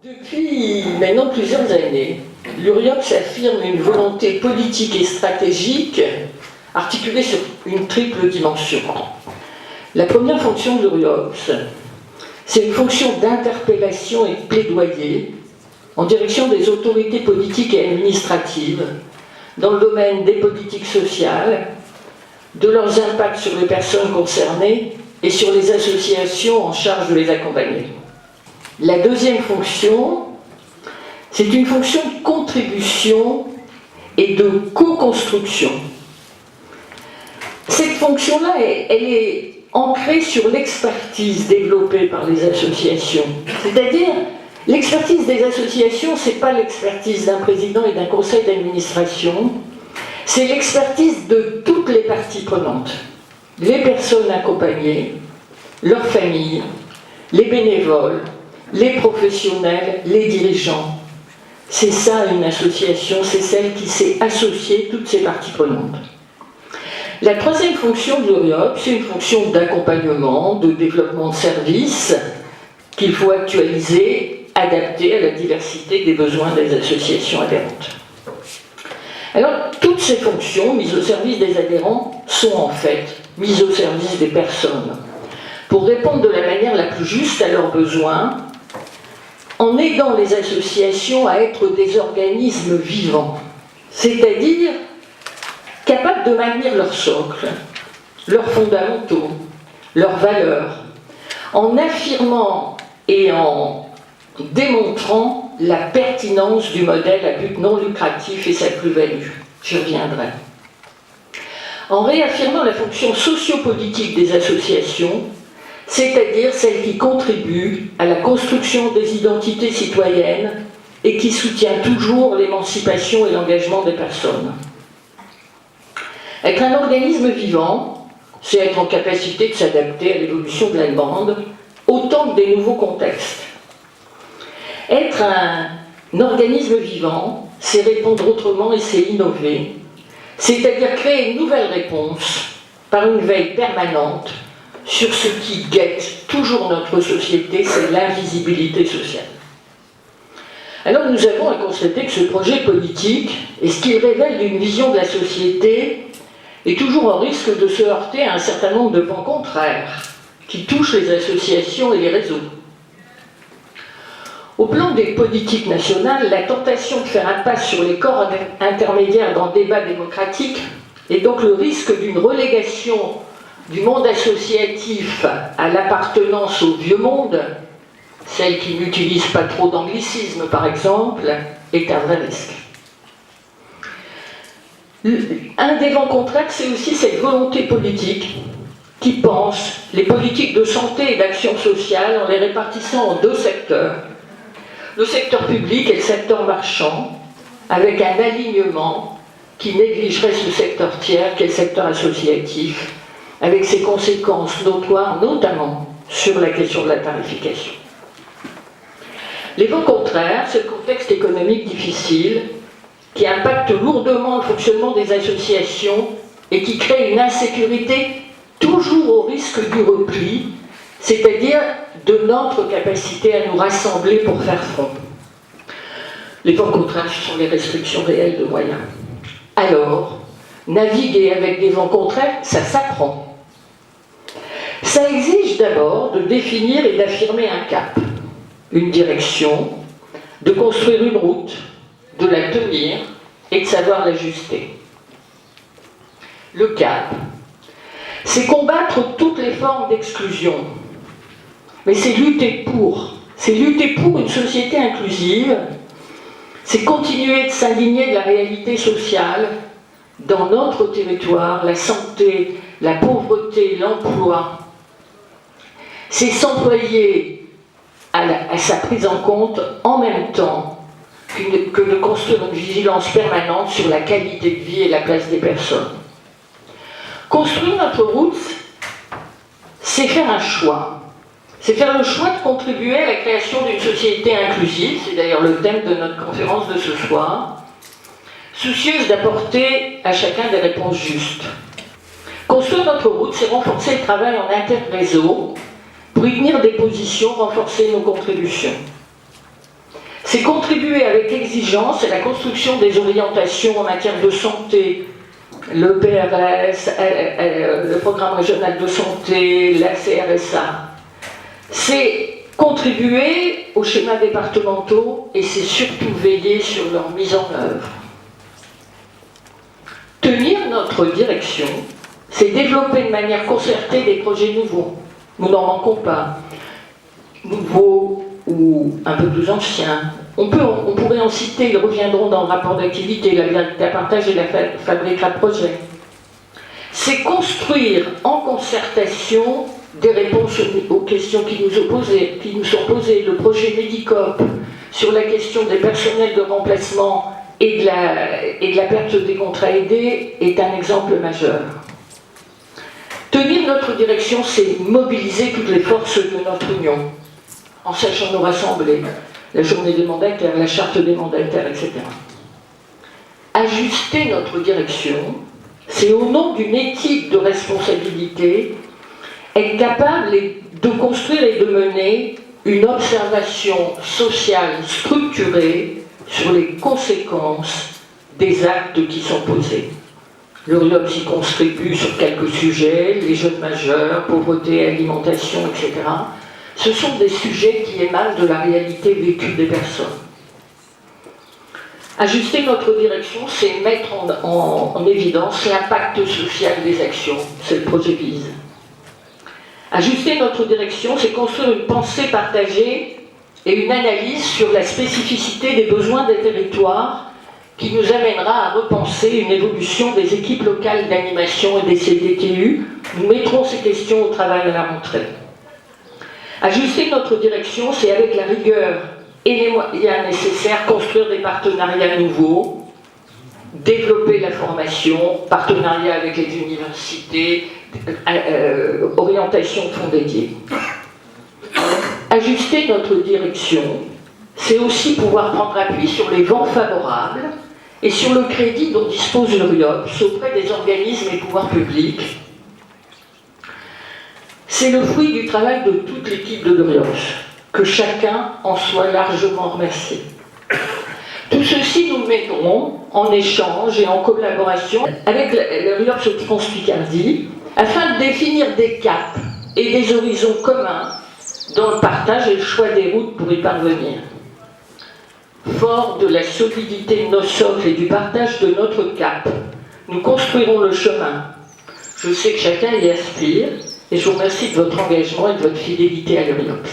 Depuis maintenant plusieurs années, l'URIOPS affirme une volonté politique et stratégique articulée sur une triple dimension. La première fonction de l'URIOPS, c'est une fonction d'interpellation et de plaidoyer en direction des autorités politiques et administratives dans le domaine des politiques sociales, de leurs impacts sur les personnes concernées et sur les associations en charge de les accompagner. La deuxième fonction, c'est une fonction de contribution et de co-construction. Cette fonction-là, elle est ancrée sur l'expertise développée par les associations. C'est-à-dire, l'expertise des associations, ce n'est pas l'expertise d'un président et d'un conseil d'administration, c'est l'expertise de toutes les parties prenantes. Les personnes accompagnées, leurs familles, les bénévoles, les professionnels, les dirigeants. C'est ça une association, c'est celle qui sait associer toutes ces parties prenantes. La troisième fonction de l'URIOPS, c'est une fonction d'accompagnement, de développement de services qu'il faut actualiser, adapter à la diversité des besoins des associations adhérentes. Alors, toutes ces fonctions mises au service des adhérents sont en fait mises au service des personnes pour répondre de la manière la plus juste à leurs besoins en aidant les associations à être des organismes vivants, c'est-à-dire capables de maintenir leur socle, leurs fondamentaux, leurs valeurs, en affirmant et en démontrant la pertinence du modèle à but non lucratif et sa plus-value. J'y reviendrai. En réaffirmant la fonction sociopolitique des associations, c'est-à-dire celle qui contribue à la construction des identités citoyennes et qui soutient toujours l'émancipation et l'engagement des personnes. Être un organisme vivant, c'est être en capacité de s'adapter à l'évolution de la demande, autant que des nouveaux contextes. Être un organisme vivant, c'est répondre autrement et c'est innover, c'est-à-dire créer une nouvelle réponse par une veille permanente sur ce qui guette toujours notre société, c'est l'invisibilité sociale. Alors nous avons à constater que ce projet politique, et ce qu'il révèle d'une vision de la société, est toujours en risque de se heurter à un certain nombre de vents contraires qui touchent les associations et les réseaux. Au plan des politiques nationales, la tentation de faire impasse sur les corps intermédiaires dans le débat démocratique et donc le risque d'une relégation du monde associatif à l'appartenance au vieux monde, celle qui n'utilise pas trop d'anglicisme par exemple, est un vrai risque. Un des vents contraires, c'est aussi cette volonté politique qui pense les politiques de santé et d'action sociale en les répartissant en deux secteurs, le secteur public et le secteur marchand, avec un alignement qui négligerait ce secteur tiers qu'est le secteur associatif, avec ses conséquences notoires, notamment sur la question de la tarification. Les vents contraires, c'est le contexte économique difficile qui impacte lourdement le fonctionnement des associations et qui crée une insécurité toujours au risque du repli, c'est-à-dire de notre capacité à nous rassembler pour faire front. Les vents contraires, ce sont les restrictions réelles de moyens. Alors, naviguer avec des vents contraires, ça s'apprend. Ça exige d'abord de définir et d'affirmer un cap, une direction, de construire une route, de la tenir et de savoir l'ajuster. Le cap, c'est combattre toutes les formes d'exclusion, mais c'est lutter pour une société inclusive, c'est continuer de s'indigner de la réalité sociale dans notre territoire, la santé, la pauvreté, l'emploi. C'est s'employer à sa prise en compte en même temps que de construire une vigilance permanente sur la qualité de vie et la place des personnes. Construire notre route, c'est faire un choix. C'est faire le choix de contribuer à la création d'une société inclusive, c'est d'ailleurs le thème de notre conférence de ce soir, soucieuse d'apporter à chacun des réponses justes. Construire notre route, c'est renforcer le travail en interréseau, pour y tenir des positions, renforcer nos contributions. C'est contribuer avec exigence à la construction des orientations en matière de santé, le PRS, le Programme régional de santé, la CRSA. C'est contribuer aux schémas départementaux et c'est surtout veiller sur leur mise en œuvre. Tenir notre direction, c'est développer de manière concertée des projets nouveaux. Nous n'en manquons pas. Nouveaux ou un peu plus anciens. On pourrait en citer, ils reviendront dans le rapport d'activité, la vérité à partage et la fabrique à projet. C'est construire en concertation des réponses aux questions qui nous sont posées. Le projet Medicop sur la question des personnels de remplacement et de la perte des contrats aidés est un exemple majeur. Tenir notre direction, c'est mobiliser toutes les forces de notre union, en sachant nous rassembler, la journée des mandataires, la charte des mandataires, etc. Ajuster notre direction, c'est au nom d'une éthique de responsabilité, être capable de construire et de mener une observation sociale structurée sur les conséquences des actes qui sont posés. Le RIOPS y contribue sur quelques sujets, les jeunes majeurs, pauvreté, alimentation, etc. Ce sont des sujets qui émanent de la réalité vécue des personnes. Ajuster notre direction, c'est mettre en évidence l'impact social des actions. C'est le projet VISE. Ajuster notre direction, c'est construire une pensée partagée et une analyse sur la spécificité des besoins des territoires qui nous amènera à repenser une évolution des équipes locales d'animation et des CDTU. Nous mettrons ces questions au travail à la rentrée. Ajuster notre direction, c'est avec la rigueur et les moyens nécessaires construire des partenariats nouveaux, développer la formation, partenariat avec les universités, orientation de fonds dédiés. Ajuster notre direction, c'est aussi pouvoir prendre appui sur les vents favorables et sur le crédit dont dispose le RIOPS auprès des organismes et pouvoirs publics. C'est le fruit du travail de toute l'équipe de l'RIOPS, que chacun en soit largement remercié. Tout ceci, nous le mettrons en échange et en collaboration avec le RIOPS France-Picardie afin de définir des caps et des horizons communs dans le partage et le choix des routes pour y parvenir. Fort de la solidité de nos socles et du partage de notre cap, nous construirons le chemin. Je sais que chacun y aspire et je vous remercie de votre engagement et de votre fidélité à l'RIOPS.